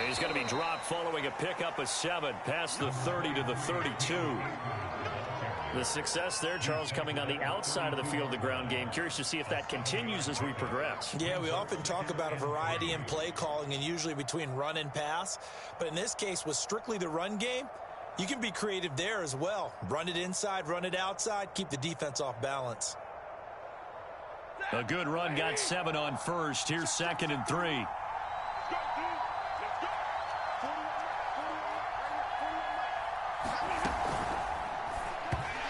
He's going to be dropped following a pickup of 7 past the 30 to the 32. The success there, Charles, coming on the outside of the field, the ground game. Curious to see if that continues as we progress. Yeah, we often talk about a variety in play calling and usually between run and pass. But in this case, with strictly the run game, you can be creative there as well. Run it inside, run it outside, keep the defense off balance. A good run got 7 on first. Here's 2nd and 3.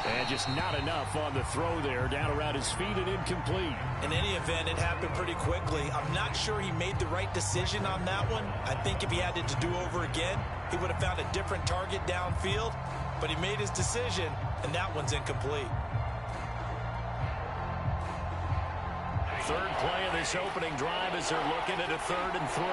And just not enough on the throw there. Down around his feet and incomplete. In any event, it happened pretty quickly. I'm not sure he made the right decision on that one. I think if he had it to do over again, he would have found a different target downfield. But he made his decision, and that one's incomplete. Third play of this opening drive as they're looking at a 3rd and 3.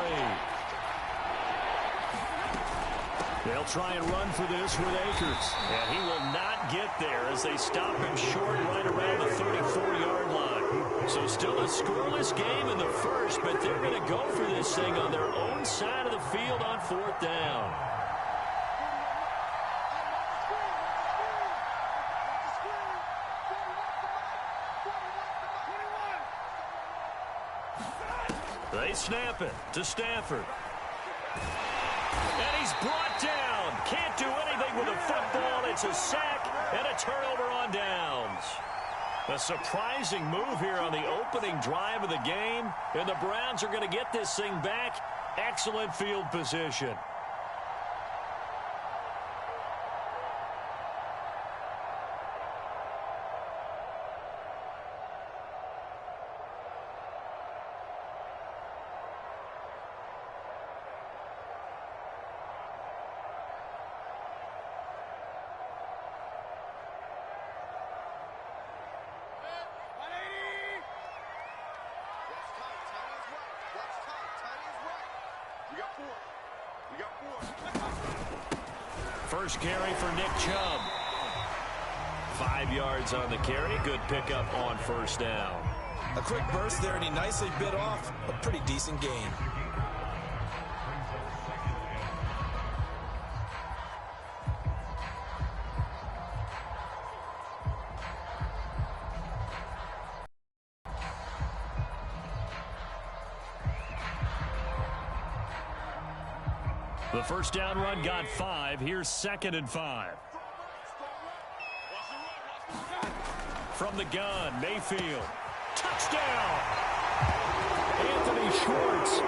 They'll try and run for this with Akers. And he will not get there as they stop him short right around the 34-yard line. So still a scoreless game in the first, but they're going to go for this thing on their own side of the field on 4th down. They snap it to Stafford. And he's brought down. Can't do anything with a football. It's a sack and a turnover on downs. A surprising move here on the opening drive of the game. And the Browns are going to get this thing back. Excellent field position. First carry for Nick Chubb. 5 yards on the carry. Good pickup on 1st down. A quick burst there, and he nicely bit off a pretty decent gain. The first down run got 5. Here's 2nd and 5. From the gun, Mayfield. Touchdown! Anthony Schwartz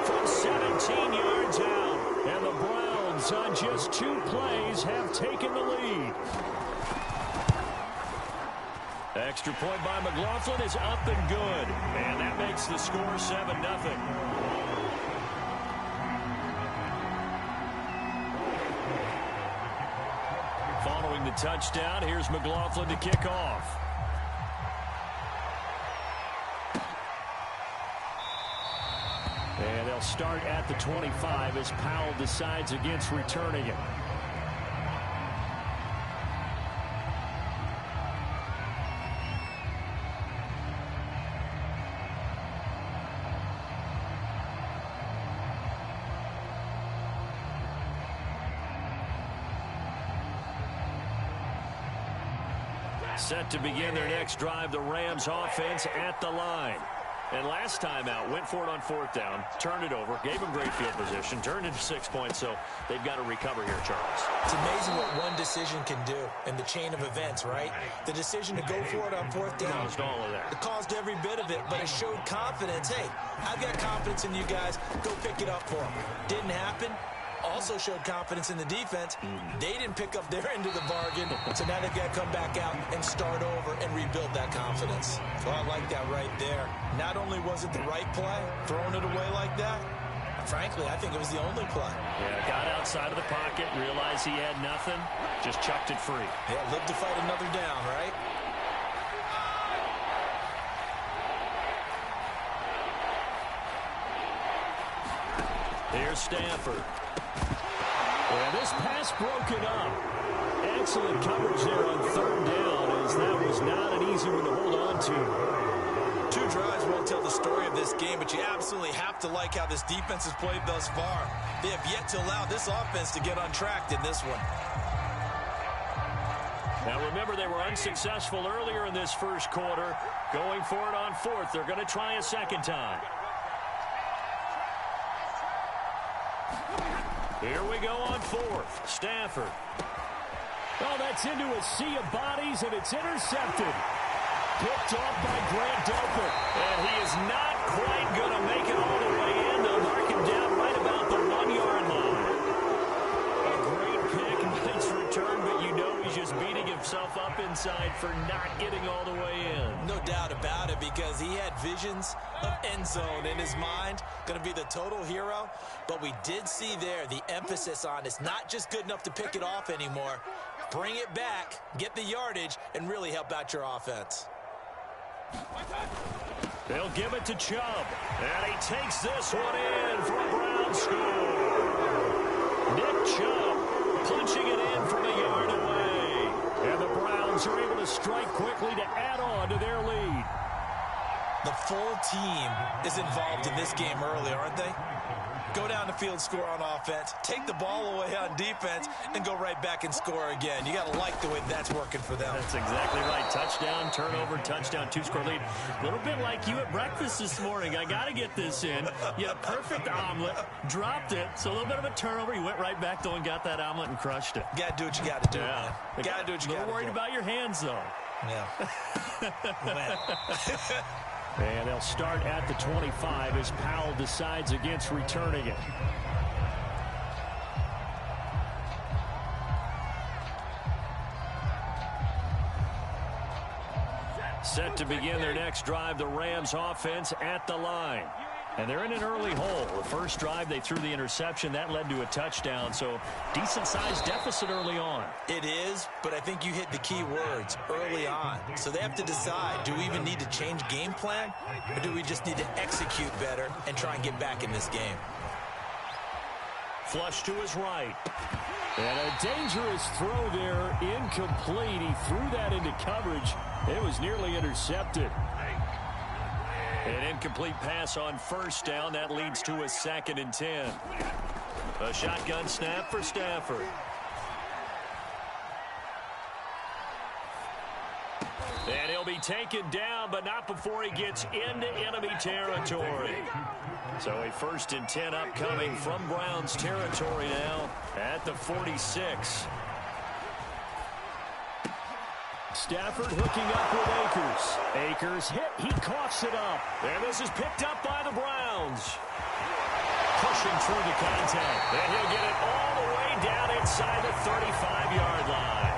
from 17 yards out. And the Browns, on just 2 plays, have taken the lead. Extra point by McLaughlin is up and good. And that makes the score 7-0. Following the touchdown, here's McLaughlin to kick off. And they'll start at the 25 as Powell decides against returning it. Set to begin their next drive, the Rams offense at the line. And last time out, went for it on 4th down, turned it over, gave them great field position, turned into 6 points, so they've got to recover here, Charles. It's amazing what one decision can do in the chain of events, right? The decision to go for it on 4th down. Caused all of that. It caused every bit of it, but it showed confidence. Hey, I've got confidence in you guys. Go pick it up for them. Didn't happen. Also showed confidence in the defense. They didn't pick up their end of the bargain, so now they've got to come back out and start over and rebuild that confidence. So I like that right there. Not only was it the right play, throwing it away like that, frankly, I think it was the only play. Yeah, got outside of the pocket, realized he had nothing, just chucked it free. Yeah, live to fight another down, right? Here's Stafford. And this pass broken up. Excellent coverage there on 3rd down, as that was not an easy one to hold on to. Two drives won't tell the story of this game, but you absolutely have to like how this defense has played thus far. They have yet to allow this offense to get untracked in this one. Now remember, they were unsuccessful earlier in this first quarter. Going for it on fourth. They're going to try a second time. Here we go on fourth. Stafford. Oh, that's into a sea of bodies, and it's intercepted. Picked off by Grant Delpit. And he is not quite going to make it all the way in. They'll mark him down right about the 1-yard line. A great pick, nice return, but you know he's just beating himself up inside for not getting all the way in. No doubt about it, because he had visions of end zone in his mind. Going to be the total hero. But we did see there the emphasis on it's not just good enough to pick it off anymore. Bring it back, get the yardage, and really help out your offense. They'll give it to Chubb. And he takes this one in for a Brown score. Nick Chubb punching it in from a yard away. And the Browns are able to strike quickly to add on to their lead. The full team is involved in this game early, aren't they? Go down the field, score on offense, take the ball away on defense, and go right back and score again. You got to like the way that's working for them. That's exactly right. Touchdown, turnover, touchdown, 2-score lead. A little bit like you at breakfast this morning. I got to get this in. You had a perfect omelet, dropped it, so a little bit of a turnover. You went right back, though, and got that omelet and crushed it. You got to do what you got to do, yeah. man. Got to do what you got to do. A little worried about your hands, though. Yeah. And they'll start at the 25 as Powell decides against returning it. Set to begin their next drive, the Rams offense at the line. And they're in an early hole. The first drive, they threw the interception. That led to a touchdown, so decent-sized deficit early on. It is, but I think you hit the key words, early on. So they have to decide, do we even need to change game plan, or do we just need to execute better and try and get back in this game? Flush to his right. And a dangerous throw there, incomplete. He threw that into coverage. It was nearly intercepted. An incomplete pass on first down. That leads to a 2nd and 10. A shotgun snap for Stafford. And he'll be taken down, but not before he gets into enemy territory. So a 1st and 10 upcoming from Browns territory now at the 46. Stafford hooking up with Akers. Akers hit. He coughs it up. And this is picked up by the Browns. Pushing through the contact. And he'll get it all the way down inside the 35-yard line.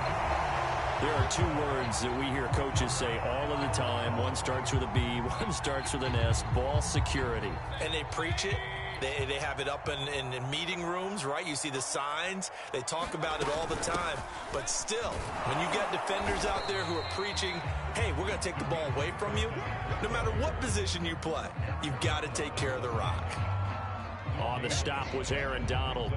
There are two words that we hear coaches say all of the time. One starts with a B, one starts with an S. Ball security. And they preach it. They have it up in meeting rooms, right? You see the signs. They talk about it all the time. But still, when you got defenders out there who are preaching, hey, we're going to take the ball away from you, no matter what position you play, you've got to take care of the rock. On the stop was Aaron Donald.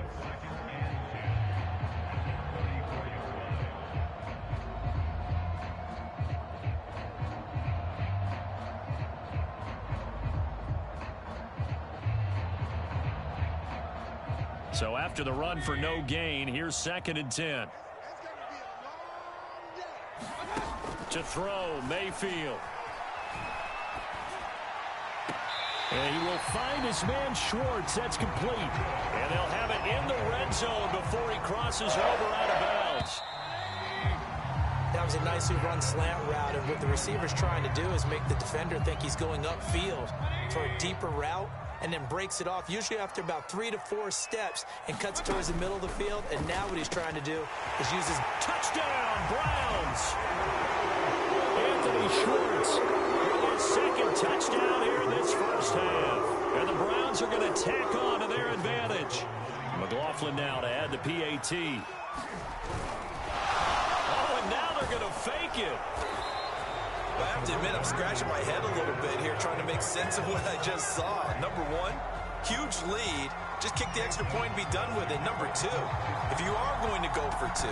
So after the run for no gain, here's 2nd and 10. To throw, Mayfield. And he will find his man Schwartz. That's complete. And they'll have it in the red zone before he crosses over out of bounds. That was a nicely run slant route, and what the receiver's trying to do is make the defender think he's going upfield for a deeper route, and then breaks it off, usually after about 3 to 4 steps, and cuts towards the middle of the field. And now what he's trying to do is use his touchdown, Browns. Anthony Schwartz with his 2nd touchdown here in this first half. And the Browns are going to tack on to their advantage. McLaughlin now to add the PAT. Oh, and now they're going to fake it. I have to admit, I'm scratching my head a little bit here trying to make sense of what I just saw. Number one, huge lead. Just kick the extra point and be done with it. Number two, if you are going to go for 2,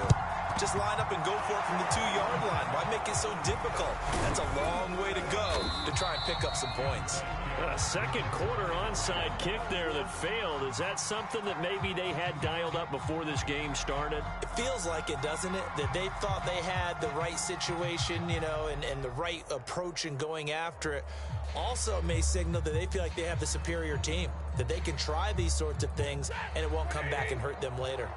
Just line up and go for it from the 2-yard line. Why make it so difficult? That's a long way to go to try and pick up some points. A second quarter onside kick there that failed. Is that something that maybe they had dialed up before this game started? It feels like it, doesn't it? That they thought they had the right situation, you know, and the right approach in going after it. Also may signal that they feel like they have the superior team, that they can try these sorts of things and it won't come back and hurt them later.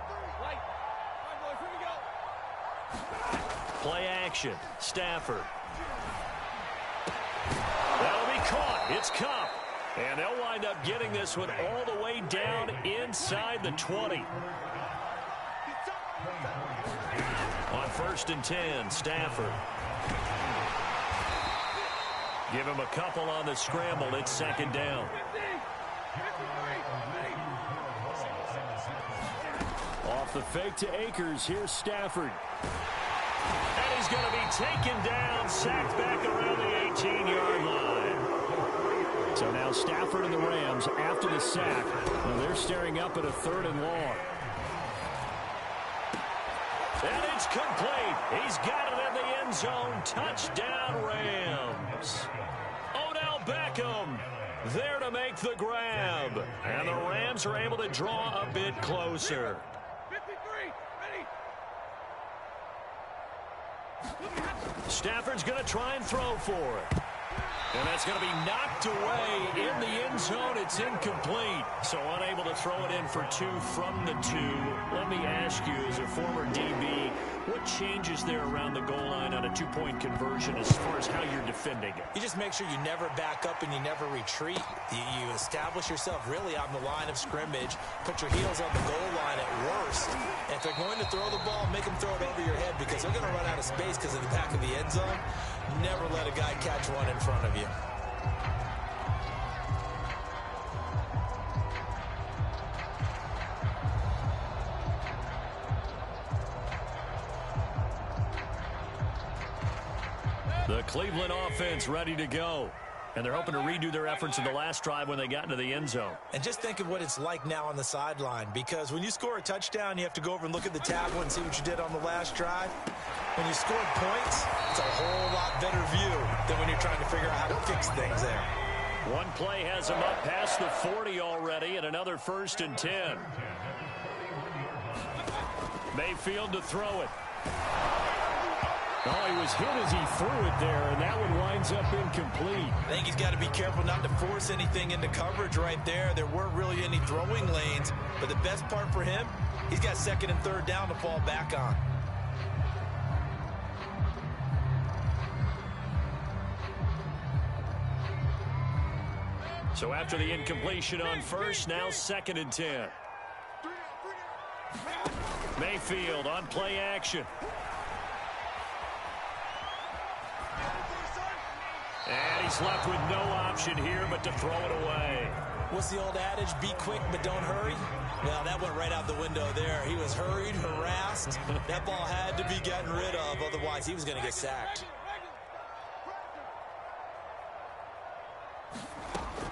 Play action. Stafford. That'll be caught. It's Kupp. And they'll wind up getting this one all the way down inside the 20. On 1st and 10, Stafford. Give him a couple on the scramble. It's 2nd down. Off the fake to Akers. Here's Stafford. And he's going to be taken down, sacked back around the 18-yard line. So now Stafford and the Rams, after the sack, well, they're staring up at a 3rd and long. And it's complete. He's got it in the end zone. Touchdown, Rams. Odell Beckham there to make the grab. And the Rams are able to draw a bit closer. Stafford's going to try and throw for it. And that's going to be knocked away in the end zone. It's incomplete. So unable to throw it in for 2 from the 2. Let me ask you, as a former DB, what changes there around the goal line on a 2-point conversion as far as how you're defending it? You just make sure you never back up and you never retreat. You establish yourself really on the line of scrimmage. Put your heels on the goal line at worst. And if they're going to throw the ball, make them throw it over your head because they're going to run out of space because of the back of the end zone. Never let a guy catch one in front of you. The Cleveland offense ready to go. And they're hoping to redo their efforts in the last drive when they got into the end zone. And just think of what it's like now on the sideline, because when you score a touchdown, you have to go over and look at the tablet and see what you did on the last drive. When you scored points, it's a whole lot better view than when you're trying to figure out how to fix things there. One play has him up past the 40 already, and another 1st and 10. Mayfield to throw it. Oh, he was hit as he threw it there, and that one winds up incomplete. I think he's got to be careful not to force anything into coverage right there. There weren't really any throwing lanes, but the best part for him, he's got 2nd and 3rd down to fall back on. So after the incompletion on 1st, now 2nd and 10. Mayfield on play action. And he's left with no option here but to throw it away. What's the old adage? Be quick, but don't hurry. Well, that went right out the window there. He was hurried, harassed. That ball had to be gotten rid of, otherwise he was going to get sacked.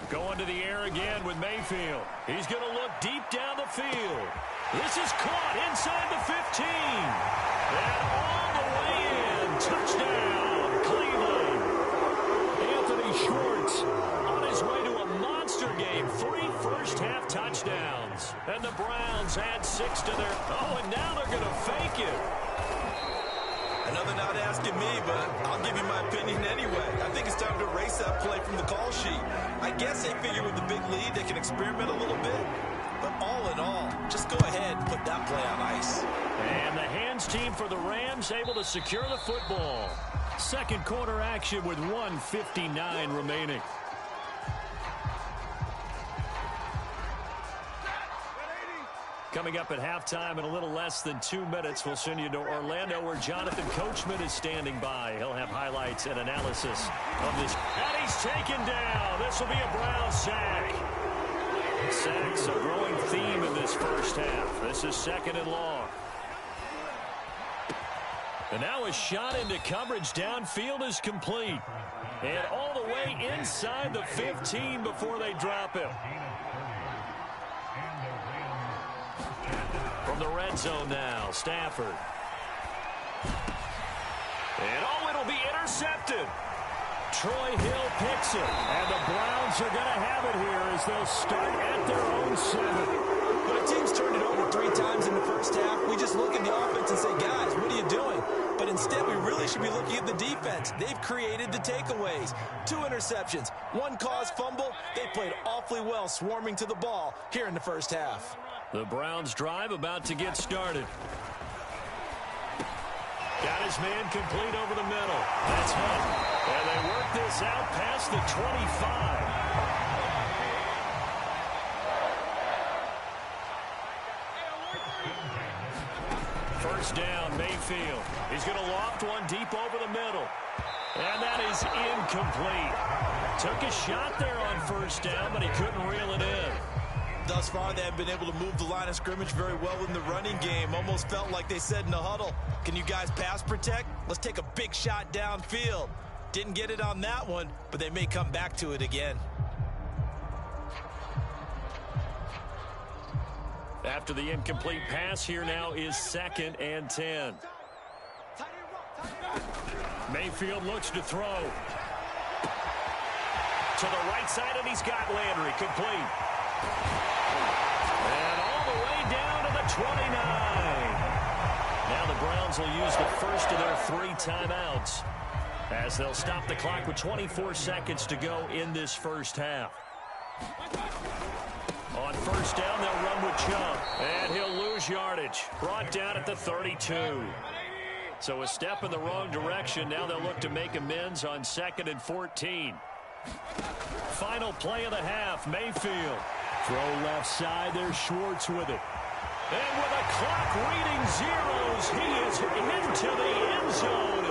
Going to the air again with Mayfield. He's going to look deep down the field. This is caught inside the 15. And all the way in. Touchdown, Cleveland. Anthony Schwartz on his way to a monster game. 3 first-half touchdowns. And the Browns add 6 to their... Oh, and now they're going to fake it. Another not asking me, but I'll give you my opinion anyway. I think it's time to erase that play from the call sheet. I guess they figure with the big lead they can experiment a little bit. But all in all, just go ahead and put that play on ice. And the hands team for the Rams able to secure the football. Second quarter action with 1:59 remaining. Coming up at halftime in a little less than 2 minutes, we'll send you to Orlando where Jonathan Coachman is standing by. He'll have highlights and analysis of this. And he's taken down. This will be a Brown sack. Sacks a growing theme in this first half. This is 2nd and long. And now a shot into coverage downfield is complete. And all the way inside the 15 before they drop him. From the red zone now, Stafford. And oh, it'll be intercepted. Troy Hill picks it, and the Browns are going to have it here as they'll start at their own 7. When a team's turned it over 3 times in the first half, we just look at the offense and say, guys, what are you doing? But instead, we really should be looking at the defense. They've created the takeaways. 2 interceptions, 1 caused fumble. They played awfully well swarming to the ball here in the first half. The Browns drive about to get started. Got his man complete over the middle. That's Hunt. And they work this out past the 25. First down, Mayfield. He's going to loft one deep over the middle. And that is incomplete. Took a shot there on first down, but he couldn't reel it in. Thus far, they have been able to move the line of scrimmage very well in the running game. Almost felt like they said in the huddle, can you guys pass protect? Let's take a big shot downfield. Didn't get it on that one, but they may come back to it again. After the incomplete pass, here now is 2nd and 10. Mayfield looks to throw. To the right side, and he's got Landry complete. And all the way down to the 29. Now the Browns will use the first of their 3 timeouts as they'll stop the clock with 24 seconds to go in this first half. On first down, they'll run with Chubb, and he'll lose yardage. Brought down at the 32. So a step in the wrong direction. Now they'll look to make amends on 2nd and 14. Final play of the half, Mayfield. Throw left side, there's Schwartz with it. And with a clock reading zeros, he is into the end zone.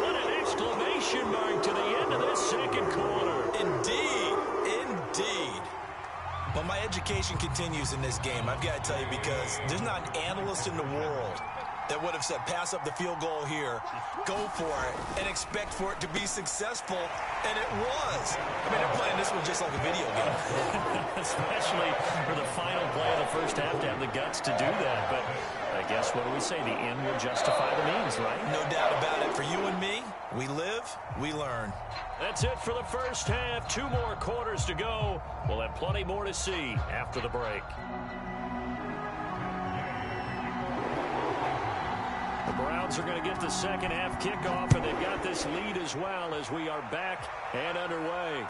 What an exclamation mark to the end of this second quarter. Indeed, indeed. But my education continues in this game, I've got to tell you, because there's not an analyst in the world that would have said pass up the field goal here, go for it, and expect for it to be successful, and it was. I mean, they're playing this one just like a video game. Especially for the final play of the first half to have the guts to do that. But I guess, what do we say? The end will justify the means, right? No doubt about it. For you and me, we live, we learn. That's it for the first half. 2 more quarters to go. We'll have plenty more to see after the break. The Browns are going to get the second half kickoff, and they've got this lead as well as we are back and underway.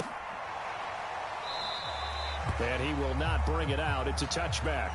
And he will not bring it out. It's a touchback.